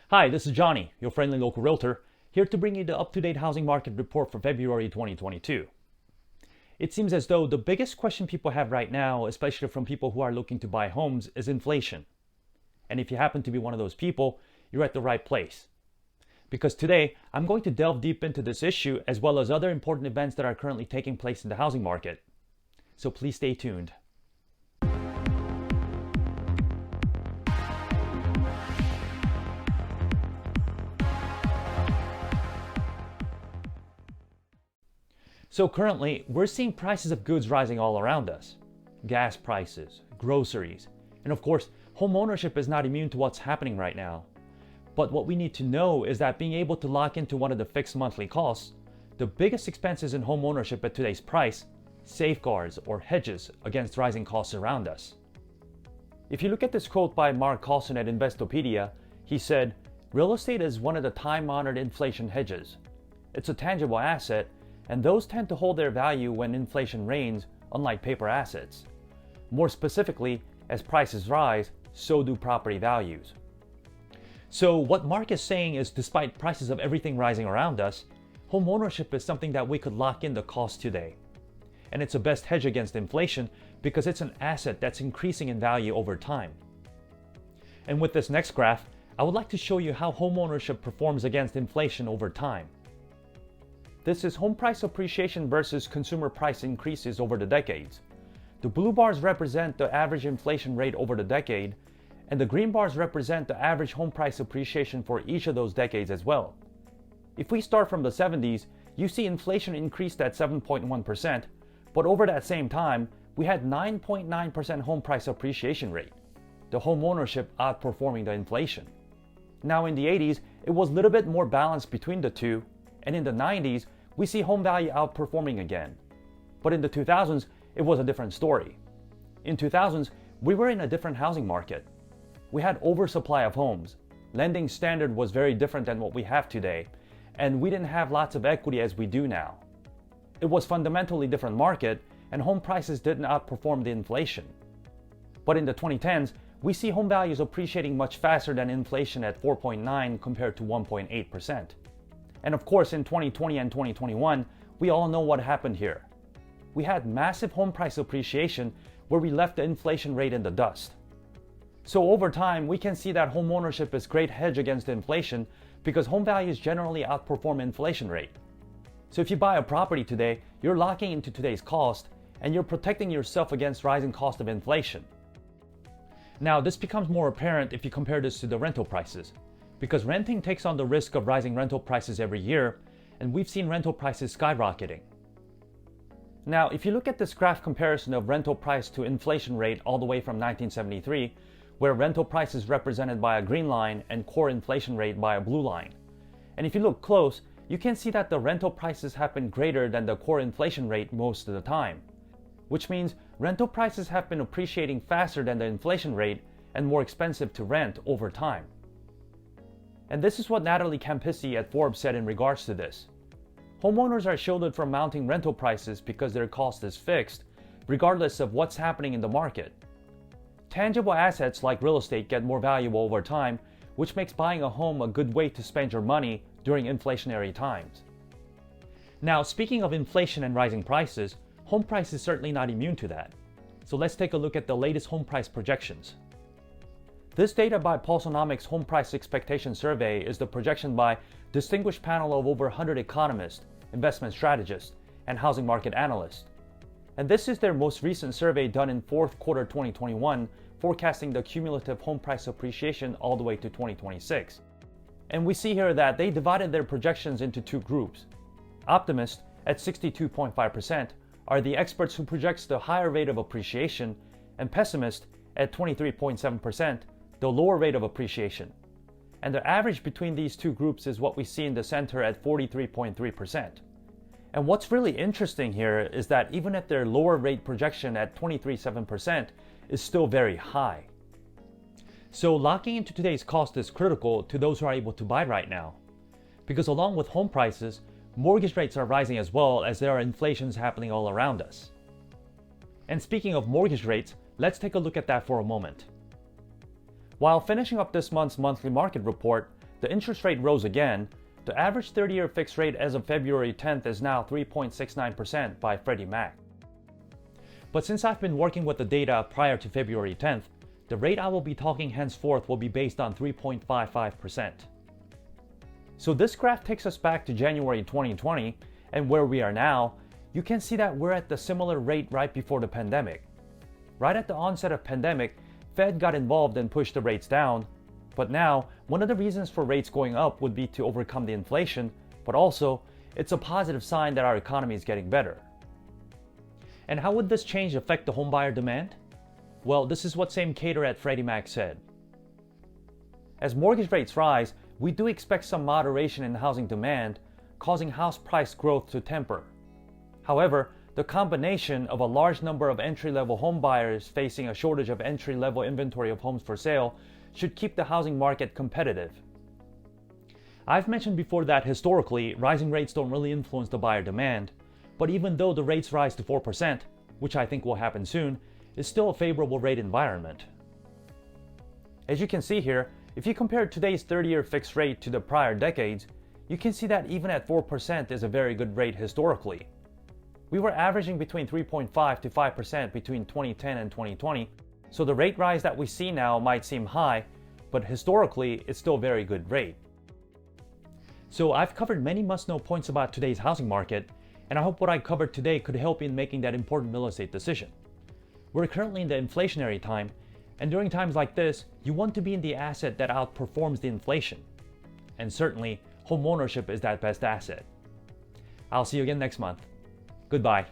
Hi, this is Johnny, your friendly local realtor, here to bring you the up-to-date housing market report for February 2022. It seems as though the biggest question people have right now, especially from people who are looking to buy homes, is inflation. And if you happen to be one of those people, you're at the right place. Because today, I'm going to delve deep into this issue as well as other important events that are currently taking place in the housing market. So please stay tuned. So currently, we're seeing prices of goods rising all around us. Gas prices, groceries, and of course, home ownership is not immune to what's happening right now. But what we need to know is that being able to lock into one of the fixed monthly costs, the biggest expenses in home ownership at today's price, safeguards or hedges against rising costs around us. If you look at this quote by Mark Carlson at Investopedia, he said, "Real estate is one of the time-honored inflation hedges. It's a tangible asset, and those tend to hold their value when inflation reigns, unlike paper assets. More specifically, as prices rise, so do property values." So what Mark is saying is, despite prices of everything rising around us, home ownership is something that we could lock in the cost today. And it's the best hedge against inflation because it's an asset that's increasing in value over time. And with this next graph, I would like to show you how home ownership performs against inflation over time. This is home price appreciation versus consumer price increases over the decades. The blue bars represent the average inflation rate over the decade, and the green bars represent the average home price appreciation for each of those decades as well. If we start from the 70s, you see inflation increased at 7.1%, but over that same time, we had 9.9% home price appreciation rate, the home ownership outperforming the inflation. Now in the 80s, it was a little bit more balanced between the two, and in the 90s, we see home value outperforming again. But in the 2000s, it was a different story. In 2000s, we were in a different housing market. We had oversupply of homes. Lending standard was very different than what we have today, and we didn't have lots of equity as we do now. It was fundamentally different market, and home prices didn't outperform the inflation. But in the 2010s, we see home values appreciating much faster than inflation at 4.9 compared to 1.8%. And of course, in 2020 and 2021, we all know what happened here. We had massive home price appreciation where we left the inflation rate in the dust. So over time, we can see that home ownership is a great hedge against inflation because home values generally outperform inflation rate. So if you buy a property today, you're locking into today's cost and you're protecting yourself against rising cost of inflation. Now, this becomes more apparent if you compare this to the rental prices, because renting takes on the risk of rising rental prices every year, and we've seen rental prices skyrocketing. Now, if you look at this graph comparison of rental price to inflation rate all the way from 1973, where rental price is represented by a green line and core inflation rate by a blue line. And if you look close, you can see that the rental prices have been greater than the core inflation rate most of the time, which means rental prices have been appreciating faster than the inflation rate and more expensive to rent over time. And this is what Natalie Campisi at Forbes said in regards to this. Homeowners are shielded from mounting rental prices because their cost is fixed, regardless of what's happening in the market. Tangible assets like real estate get more valuable over time, which makes buying a home a good way to spend your money during inflationary times. Now, speaking of inflation and rising prices, home price is certainly not immune to that. So let's take a look at the latest home price projections. This data by Pulsonomics Home Price Expectation Survey is the projection by distinguished panel of over 100 economists, investment strategists, and housing market analysts. And this is their most recent survey done in fourth quarter 2021, forecasting the cumulative home price appreciation all the way to 2026. And we see here that they divided their projections into two groups. Optimists, at 62.5%, are the experts who projects the higher rate of appreciation, and pessimists, at 23.7%, the lower rate of appreciation. And the average between these two groups is what we see in the center at 43.3%. And what's really interesting here is that even at their lower rate projection at 23.7% is still very high. So locking into today's cost is critical to those who are able to buy right now. Because along with home prices, mortgage rates are rising as well as there are inflations happening all around us. And speaking of mortgage rates, let's take a look at that for a moment. While finishing up this month's monthly market report, the interest rate rose again. The average 30-year fixed rate as of February 10th is now 3.69% by Freddie Mac. But since I've been working with the data prior to February 10th, the rate I will be talking henceforth will be based on 3.55%. So this graph takes us back to January 2020, and where we are now, you can see that we're at the similar rate right before the pandemic. Right at the onset of pandemic, Fed got involved and pushed the rates down, but now one of the reasons for rates going up would be to overcome the inflation, but also it's a positive sign that our economy is getting better. And how would this change affect the homebuyer demand? Well, this is what Sam Cater at Freddie Mac said. As mortgage rates rise, we do expect some moderation in housing demand, causing house price growth to temper. However, the combination of a large number of entry-level home buyers facing a shortage of entry-level inventory of homes for sale should keep the housing market competitive. I've mentioned before that historically, rising rates don't really influence the buyer demand, but even though the rates rise to 4%, which I think will happen soon, is still a favorable rate environment. As you can see here, if you compare today's 30-year fixed rate to the prior decades, you can see that even at 4% is a very good rate historically. We were averaging between 3.5 to 5% between 2010 and 2020, so the rate rise that we see now might seem high, but historically it's still a very good rate. So I've covered many must-know points about today's housing market, and I hope what I covered today could help you in making that important real estate decision. We're currently in the inflationary time, and during times like this, you want to be in the asset that outperforms the inflation. And certainly, homeownership is that best asset. I'll see you again next month. Goodbye.